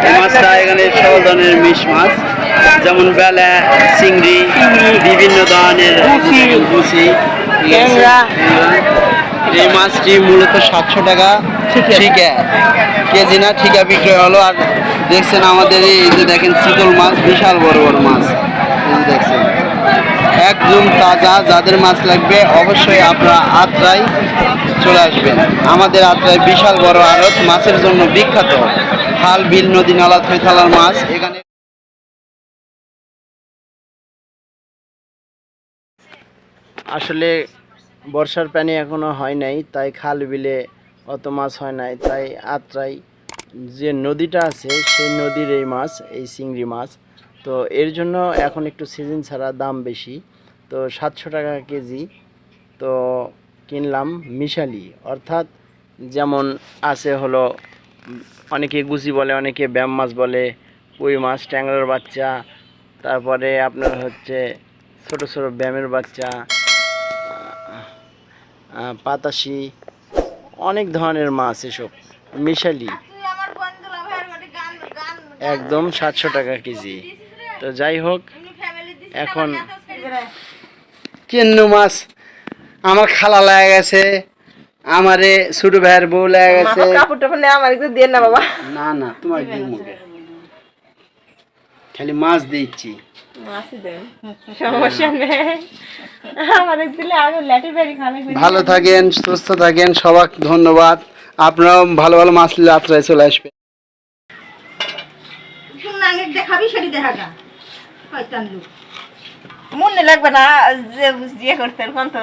এই মাছটা এখানে সকল ধরনের মিশ মাছ, যেমন বেলা, চিংড়ি, বিভিন্ন ধরনের গুছি, এই মাছটি মূলত 700 টাকা ঠিকা কেজি না ঠিকা বিক্রয় হলো। আর দেখছেন আমাদের এই যে দেখেন চিতল মাছ, বিশাল বড় বড় মাছ, এই যে দেখছেন একদম তাজা। যাদের মাছ লাগবে অবশ্যই আপনারা আত্রাই চলে আসবেন। আমাদের আত্রাই বিশাল বড় আড়ত, মাছের জন্য বিখ্যাত। খাল, বিল, নদী, নালা, থৈথালার মাছ এখানে। আসলে বর্ষার পানি এখনো হয় নাই, তাই খাল বিলে অত মাছ হয় নাই। তাই আত্রাই যে নদীটা আছে সেই নদীর এই মাছ, এই চিংড়ি মাছ। তো এর জন্য এখন একটু সিজন ছাড়া দাম বেশি, তো 700 টাকা কেজি। তো কিনলাম মিশালি, অর্থাৎ যেমন আছে হলো অনেকে গুছি বলে, অনেকে ব্যাম মাছ বলে, কই মাছ, ট্যাংরার বাচ্চা, তারপরে আপনার হচ্ছে ছোট ছোট ব্যামের বাচ্চা, পাতাশি, অনেক ধরনের মাছ এসব মিশালি, একদম 700 টাকা কেজি। তো যাই হোক, এখন কেন্ন মাছ আমার খালা লাগা গেছে, আমারে ছোট ভাইয়ের বউ লাগা গেছে। আমার একটু দিয়ে না বাবা। না না, তোমার খালি মাছ দিচ্ছি, সমস্যা নেই। ভালো থাকেন, সুস্থ থাকেন, সবাই ধন্যবাদ। আপনারাও ভালো ভালো মাছ নিলে আত্রায় চলে আসবেন। মনে লাগবে না যে করতেন কোন তো